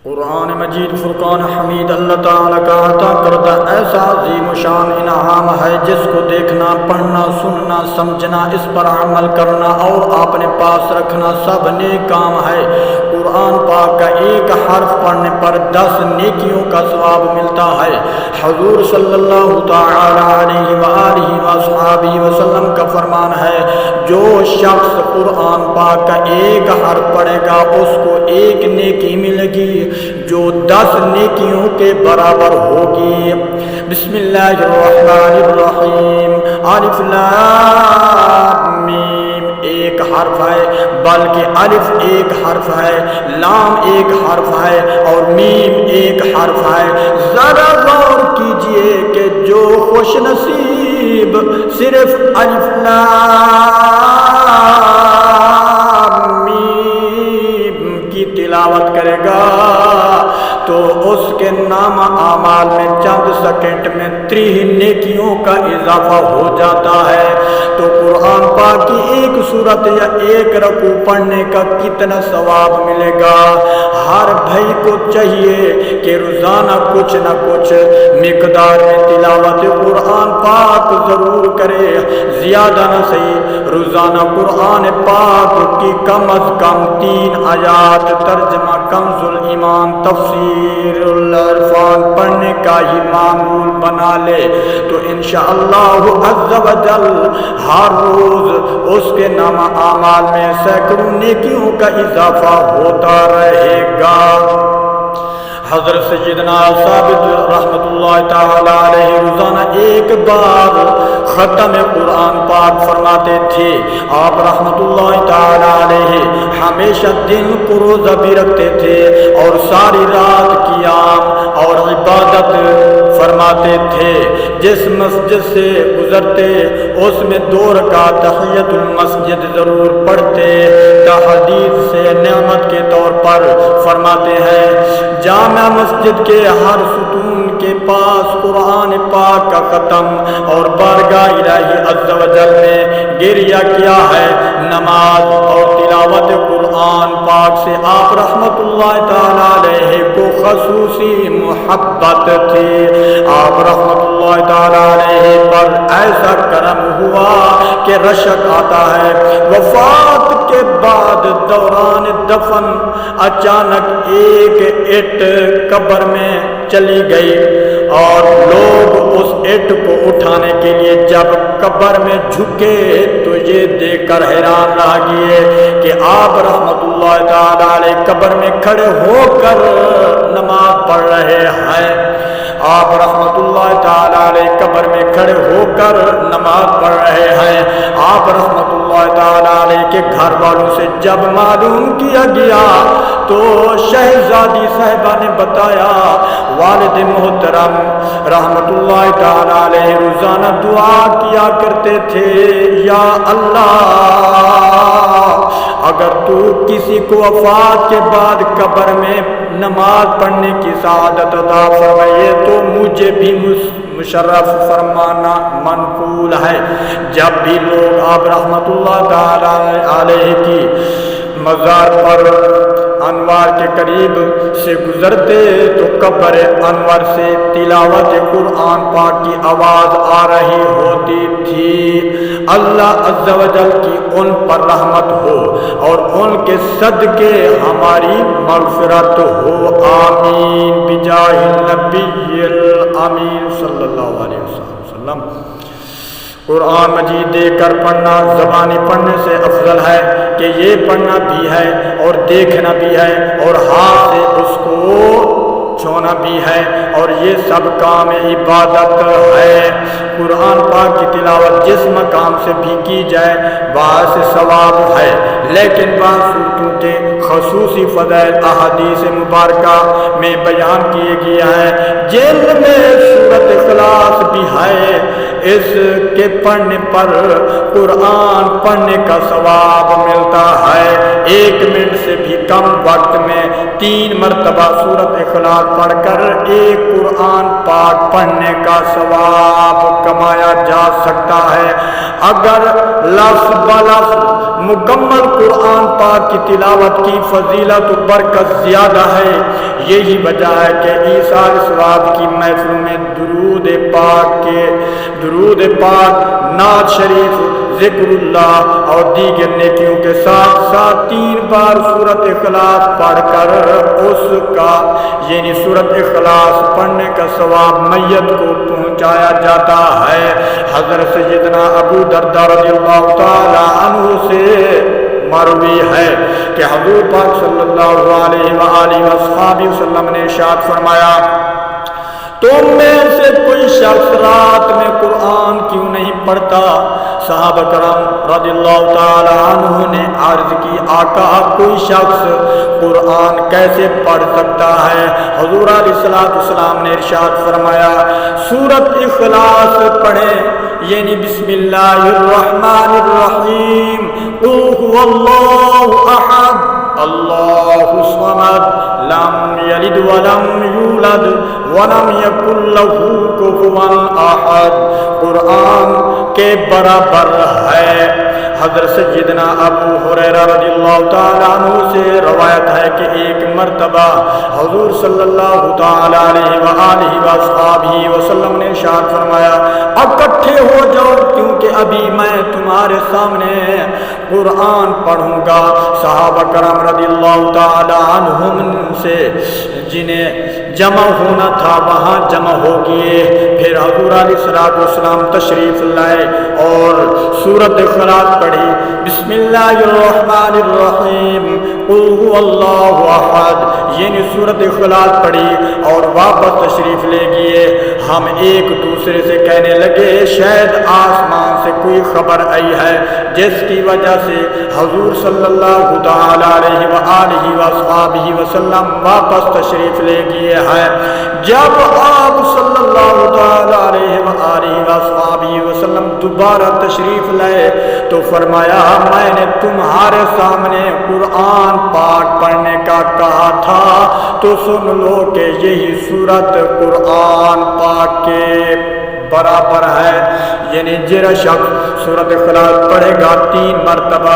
قرآن مجید فرقان حمید اللہ تعالیٰ کا عطا کردہ ایسا عظیم و شان انعام ہے جس کو دیکھنا، پڑھنا، سننا، سمجھنا، اس پر عمل کرنا اور اپنے پاس رکھنا سب نیک کام ہے۔ قرآن پاک کا ایک حرف پڑھنے پر 10 نیکیوں کا ثواب ملتا ہے۔ حضور صلی اللہ تعالیٰ علیہ وآلہ وصحبہ وسلم کا فرمان ہے، جو شخص قرآن پاک کا ایک حرف پڑھے گا اس کو ایک نیکی ملے گی جو 10 نیکیوں کے برابر ہوگی۔ بسم اللہ الرحمن الرحیم۔ الف لام میم ایک حرف ہے، بلکہ الف ایک حرف ہے، لام ایک حرف ہے اور میم ایک حرف ہے۔ ذرا غور کیجئے کہ جو خوش نصیب صرف الف لام میم کی تلاوت کرے گا تو اس کے نام اعمال میں چند سیکنڈ میں 30 نیکیوں کا اضافہ ہو جاتا ہے۔ تو قرآن پاک کی ایک سورت یا ایک رکوع پڑھنے کا کتنا ثواب ملے گا؟ ہر بھائی کو چاہیے کہ روزانہ کچھ نہ کچھ مقدار میں تلاوت قرآن پاک ضرور کرے، زیادہ نہ صحیح روزانہ قرآن پاک کی کم از کم 3 آیات ترجمہ کنز الایمان تفسیر العرفان پڑھنے کا ہی معمول بنا لے تو انشاءاللہ عز و جل ہر روز اس کے نام اعمال میں سینکڑوں نیکیوں کا اضافہ ہوتا رہے گا۔ حضرت سیدنا ثابت رحمۃ اللہ تعالی علیہ روزانہ ایک بار ختم قرآن پاک فرماتے تھے۔ آپ رحمۃ اللہ تعالی علیہ ہمیشہ دن کو روزہ بھی رکھتے تھے اور ساری رات قیام اور عبادت فرماتے تھے۔ جس مسجد سے گزرتے اس میں 2 رکعت تحیۃ المسجد ضرور پڑھتے۔ تحدید سے نعمت کے طور پر فرماتے ہیں، جامع مسجد کے ہر ستون کے پاس قرآن پاک کا ختم اور بارگاہ الہی عز و جل میں گریہ کیا ہے۔ نماز اور تلاوت قرآن پاک سے آپ رحمت اللہ تعالی علیہ کو خصوصی محبت تھی۔ آپ رحمت اللہ تعالی علیہ پر ایسا کرم ہوا کہ رشک آتا ہے۔ وفات کے بعد دوران دفن اچانک ایک اٹ قبر میں چلی گئی اور لوگ اس اٹ کو اٹھانے کے لیے جب قبر میں جھکے تو یہ دیکھ کر حیران رہ گئے کہ آپ رحمت اللہ تعالی علیہ قبر میں کھڑے ہو کر نماز پڑھ رہے ہیں۔ آپ رحمت اللہ تعالی علیہ قبر میں کھڑے ہو کر نماز پڑھ رہے ہیں۔ آپ رحمت اللہ تعالی علیہ کے گھر والوں سے جب معلوم کیا گیا تو شہزادی صاحبہ نے بتایا، والد محترم رحمت اللہ تعالی علیہ روزانہ دعا کیا کرتے تھے، یا اللہ اگر تو کسی کو وفات کے بعد قبر میں نماز پڑھنے کی سعادت عطا فرمائے تو مجھے بھی مشرف فرمانا منقول ہے۔ جب بھی لوگ آپ رحمت اللہ تعالی علیہ کی مزار پر انوار کے قریب سے گزرتے تو قبر انور سے تلاوت قرآن پاک کی آواز آ رہی ہوتی تھی۔ اللہ عز و جل کی ان پر رحمت ہو اور ان کے صدقے ہماری مغفرت ہو، آمین بجاہ النبی الامین صلی اللہ علیہ وسلم۔ قرآن مجید دیکھ کر پڑھنا زبانی پڑھنے سے افضل ہے کہ یہ پڑھنا بھی ہے اور دیکھنا بھی ہے اور ہاتھ سے اس کو چھونا بھی ہے، اور یہ سب کام عبادت ہے۔ قرآن پاک کی تلاوت جس مقام سے بھی کی جائے وہاں سے ثواب ہے، لیکن بعض صورتوں کے خصوصی فضائل احادیث مبارکہ میں بیان کیے گئے ہیں، جن میں سورۃ اخلاص بھی ہے۔ اس کے پڑھنے پر قرآن پڑھنے کا ثواب ملتا ہے۔ 1 منٹ سے بھی کم وقت میں 3 مرتبہ سورۃ اخلاص پڑھ کر ایک قرآن پاک پڑھنے کا ثواب کمایا جا سکتا ہے۔ اگر لفظ بلفظ مکمل قرآن پاک کی تلاوت کی فضیلت و برکت زیادہ ہے، یہی وجہ ہے کہ ایثار ثواب کی محفلوں میں درود پاک نعت شریف ذکر اللہ اور دیگر نیکیوں کے ساتھ ساتھ 3 بار سورۃ اخلاص پڑھ کر اس کا یعنی سورۃ اخلاص پڑھنے کا ثواب میت کو پہنچایا جاتا ہے۔ حضرت سیدنا ابو درداء رضی اللہ تعالی عنہ سے مروی ہے کہ حضور پاک صلی اللہ علیہ وآلہ وسلم نے ارشاد فرمایا، تم میں سے کوئی شخص رات میں قرآن کیوں نہیں پڑھتا؟ صحابہ کرام رضی اللہ تعالی عنہ نے عرض کی، آقا کوئی شخص قرآن کیسے پڑھ سکتا ہے؟ حضور علیہ السلام نے ارشاد فرمایا، سورۃ اخلاص پڑھیں، یعنی بسم اللہ الرحمن الرحیم، قل هو اللہ احد اللہ الصمد لم یلد ولم یولد ولم یکن لہ کفوا احد قرآن کے برابر ہے۔ حضرت سیدنا ابو ہریرہ رضی اللہ تعالیٰ عنہ سے روایت ہے کہ ایک مرتبہ حضور صلی اللہ تعالیٰ علیہ وآلہ وصحبہ وسلم نے ارشاد فرمایا، اکٹھے ہو جاؤ کیونکہ ابھی میں تمہارے سامنے قرآن پڑھوں گا۔ صحابہ کرام رضی اللہ تعالیٰ عنہم سے جنہیں جمع ہونا تھا وہاں جمع ہو گئے، پھر حضور علیہ السلام تشریف لائے اور سورۃ اخلاص پڑھی، بسم اللہ الرحمن الرحیم قل هو اللہ احد، یعنی سورۃ اخلاص پڑھی اور واپس تشریف لے گئے۔ ہم ایک دوسرے سے کہنے لگے شاید آسمان سے کوئی خبر آئی ہے جس کی وجہ سے حضور صلی اللہ تعالی علیہ وآلہ وصحبہ وسلم واپس تشریف لے گئے ہیں۔ جب آپ صلی اللہ تعالی علیہ وآلہ وصحبہ وسلم دوبارہ تشریف لائے تو فرمایا، میں نے تمہارے سامنے قرآن پاک پڑھنے کا کہا تھا تو سن لو کہ یہی سورت قرآن پاک کے برابر ہے، یعنی جرا شخص سورۃ اخلاص پڑھے گا 3 مرتبہ